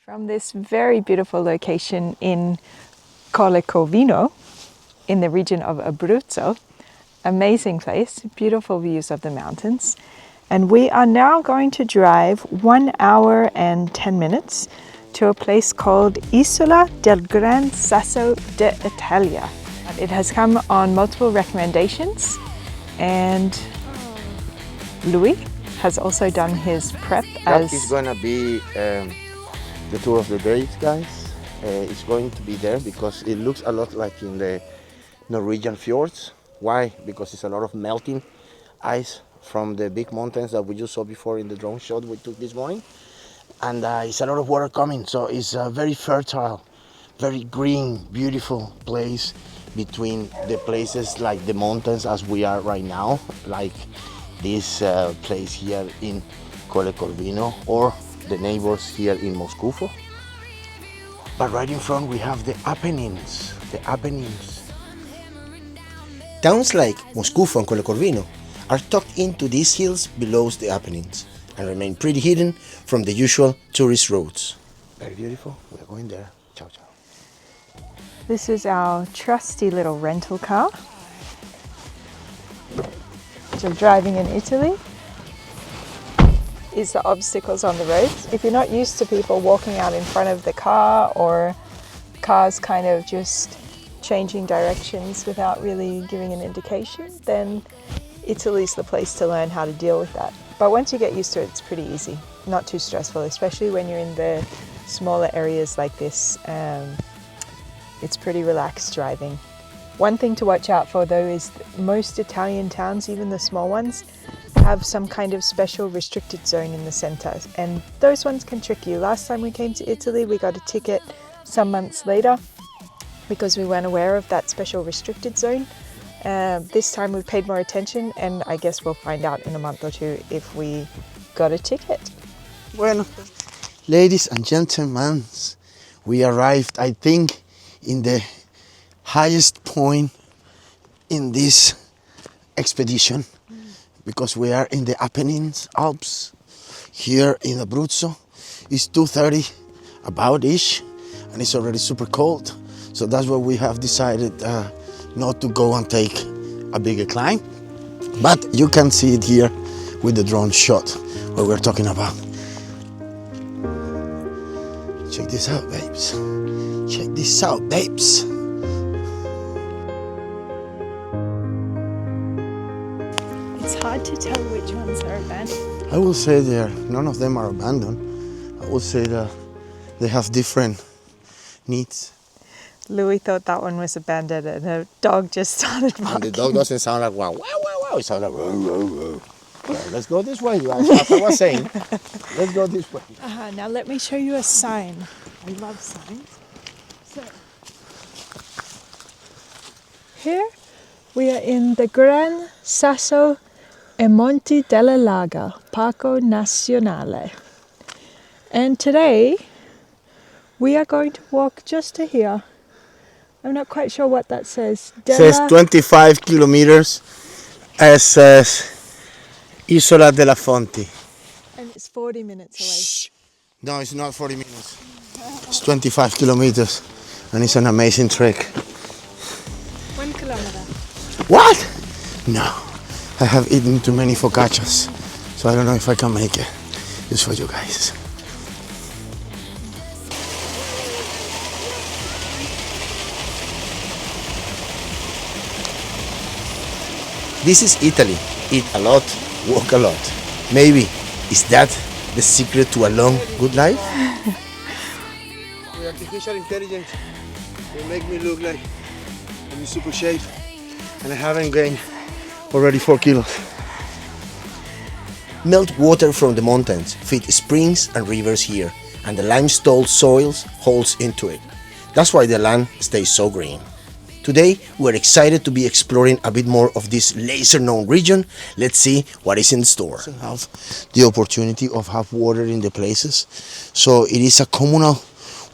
From this very beautiful location in Colle in the region of Abruzzo. Amazing place, beautiful views of the mountains. And we are now going to drive 1 hour and 10 minutes to a place called Isola del Grand Saso d'Italia. It has come on multiple recommendations, and Louis has also done his prep as... That is going to be the tour of the day, guys. It's going to be there because it looks a lot like in the Norwegian fjords. Why? Because it's a lot of melting ice from the big mountains that we just saw before in the drone shot we took this morning. And it's a lot of water coming, so it's a very fertile, very green, beautiful place between the places like the mountains as we are right now, like this place here in Colle Corvino, or the neighbors here in Moscufo. But right in front we have the Apennines, Towns like Moscufo and Colle Corvino are tucked into these hills below the Apennines and remain pretty hidden from the usual tourist roads. Very beautiful. We're going there. Ciao, ciao. This is our trusty little rental car, which I'm driving in Italy. Is the obstacles on the roads. If you're not used to people walking out in front of the car, or cars kind of just changing directions without really giving an indication, then Italy's the place to learn how to deal with that. But once you get used to it, it's pretty easy, not too stressful, especially when you're in the smaller areas like this. It's pretty relaxed driving. One thing to watch out for though is most Italian towns, even the small ones, have some kind of special restricted zone in the center, and those ones can trick you. Last time we came to Italy, we got a ticket some months later because we weren't aware of that special restricted zone. This time we've paid more attention, and I guess we'll find out in a month or two if we got a ticket. Bueno, ladies and gentlemen, we arrived, I think, in the highest point in this expedition, because we are in the Apennines, Alps, here in Abruzzo. It's 2:30 about-ish, and it's already super cold. So that's why we have decided not to go and take a bigger climb. But you can see it here with the drone shot, what we're talking about. Check this out, babes. Check this out, babes. It's hard to tell which ones are abandoned. I will say none of them are abandoned. I will say that they have different needs. Louis thought that one was abandoned, and the dog just started barking. And the dog doesn't sound like wow, wow, wow, wow. It sounds like wow, wow, wow. Well, let's go this way, guys. As I was saying, let's go this way. Now let me show you a sign. I love signs. So, here we are in the Grand Saso e Monti della Laga, Parco Nazionale. And today we are going to walk just to here. I'm not quite sure what that says. It says 25 kilometers. It says Isola della Fonti. And it's 40 minutes away. Shh. No, it's not 40 minutes. It's 25 kilometers. And it's an amazing trek. 1 kilometer. What? No. I have eaten too many focaccias. So I don't know if I can make it. Just for you guys. This is Italy. Eat a lot, walk a lot. Maybe, is that the secret to a long, good life? The artificial intelligence will make me look like I'm in super shape, and I haven't gained already 4 kilos. Meltwater from the mountains feed springs and rivers here, and the limestone soils holds into it. That's why the land stays so green. Today, we're excited to be exploring a bit more of this lesser-known region. Let's see what is in store. Have the opportunity of have water in the places. So it is a communal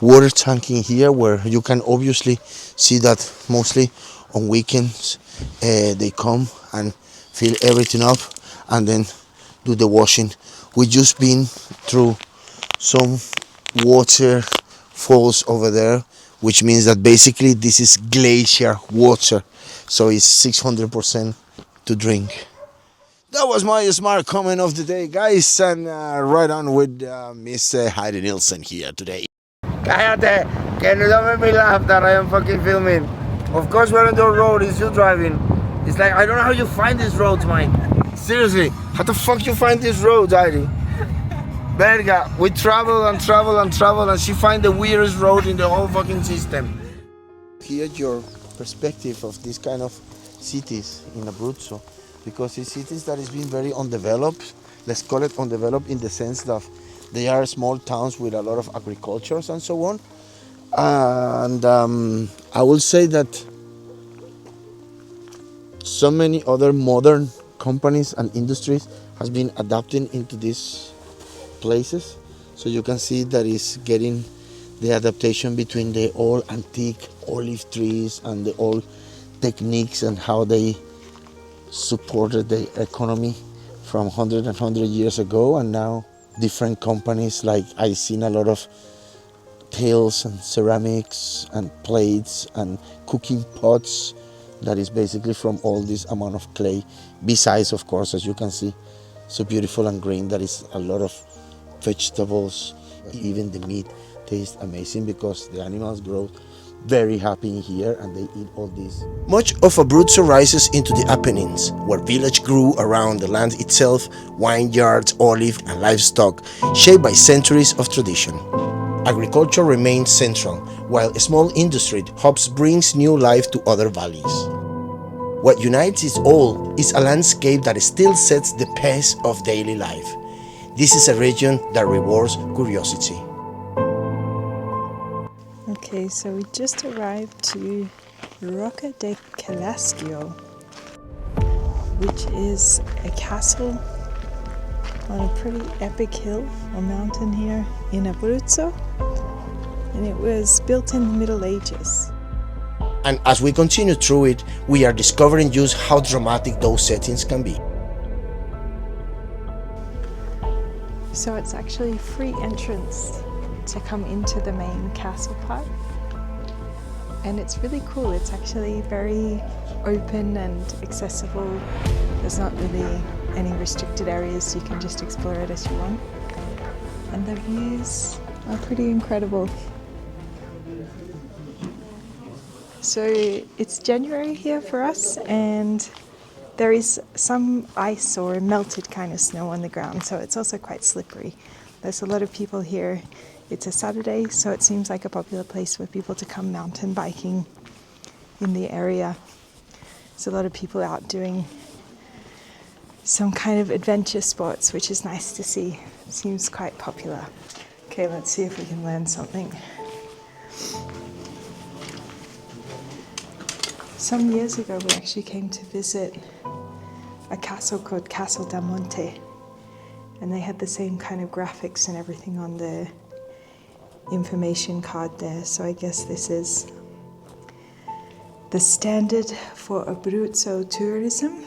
water tank in here, where you can obviously see that mostly on weekends they come and fill everything up and then do the washing. We've just been through some water falls over there, which means that basically this is glacier water, so it's 600% to drink. That was my smart comment of the day, guys, and right on with Miss Heidi Nielsen here today. Cállate, que no don't make me laugh that I am fucking filming. Of course we're on the road, it's you driving. It's like, I don't know how you find these roads, man. Seriously, how the fuck you find these roads, Heidi? Verga, we travel and travel and travel and she find the weirdest road in the whole fucking system. Hear your perspective of this kind of cities in Abruzzo, because it's cities that is being very undeveloped. Let's call it undeveloped in the sense that they are small towns with a lot of agricultures and so on. And I will say that so many other modern companies and industries has been adapting into these places. So you can see that it's getting the adaptation between the old antique olive trees and the old techniques and how they supported the economy from 100 years ago, and now different companies, like I've seen a lot of pails and ceramics and plates and cooking pots that is basically from all this amount of clay, besides, of course, as you can see, so beautiful and green, that is a lot of vegetables. Even the meat tastes amazing because the animals grow very happy in here and they eat all this. Much of Abruzzo rises into the Apennines, where village grew around the land itself, vineyards, olive and livestock, shaped by centuries of tradition. Agriculture remains central, while a small industry hubs brings new life to other valleys. What unites it all is a landscape that still sets the pace of daily life. This is a region that rewards curiosity. Okay, so we just arrived to Rocca de Calascio, which is a castle on a pretty epic hill or mountain here in Abruzzo, and it was built in the Middle Ages. And as we continue through it, we are discovering just how dramatic those settings can be. So it's actually free entrance to come into the main castle part, and it's really cool. It's actually very open and accessible. There's not really any restricted areas, you can just explore it as you want, and the views are pretty incredible. So it's January here for us, and there is some ice or melted kind of snow on the ground, so it's also quite slippery. There's a lot of people here. It's a Saturday, so it seems like a popular place for people to come mountain biking in the area. There's a lot of people out doing some kind of adventure sports, which is nice to see. It seems quite popular. Okay, let's see if we can learn something. Some years ago, we actually came to visit a castle called Castle da Monte, and they had the same kind of graphics and everything on the information card there. So I guess this is the standard for Abruzzo tourism.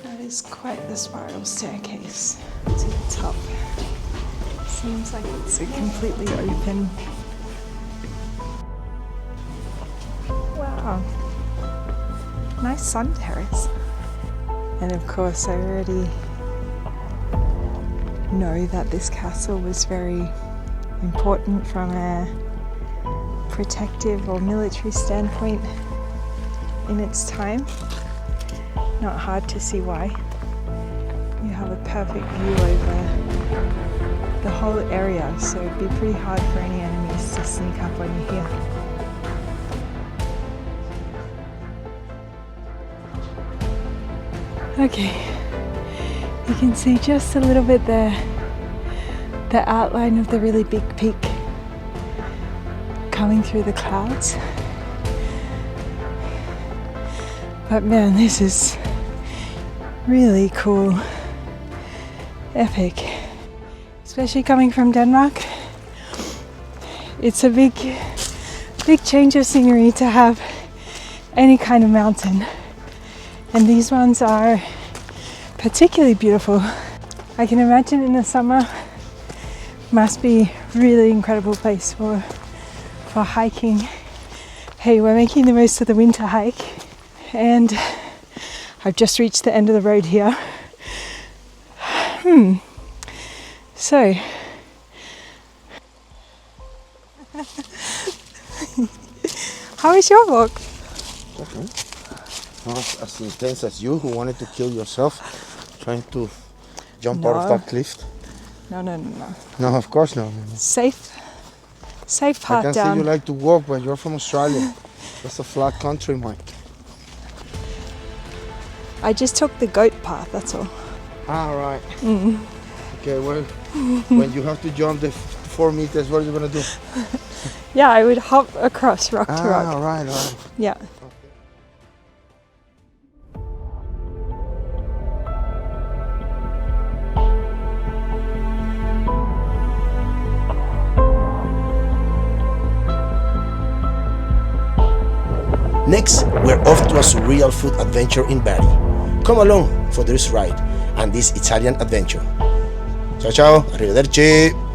That is quite the spiral staircase to the top. Seems like it's completely open. Wow, nice sun terrace. And of course I already know that this castle was very important from a protective or military standpoint in its time. Not hard to see why. You have a perfect view over the whole area, so it'd be pretty hard for any enemies to sneak up on you here. Okay, you can see just a little bit there, the outline of the really big peak coming through the clouds. But man, this is really cool, epic. Especially coming from Denmark, it's a big change of scenery to have any kind of mountain. And these ones are particularly beautiful. I can imagine in the summer must be really incredible place for hiking. Hey, we're making the most of the winter hike and I've just reached the end of the road here. So how is your walk? Okay. Not as intense as you, who wanted to kill yourself trying to jump out of that cliff. No. No, of course not. Safe I path can see down. you like to walk, but you're from Australia. That's a flat country, Mike. I just took the goat path, that's all. Ah, right. Okay, well, when you have to jump the 4 meters, what are you going to do? Yeah, I would hop across rock to rock. Ah, right. Yeah. Next, we're off to a surreal food adventure in Bari. Come along for this ride and this Italian adventure. Ciao ciao, arrivederci!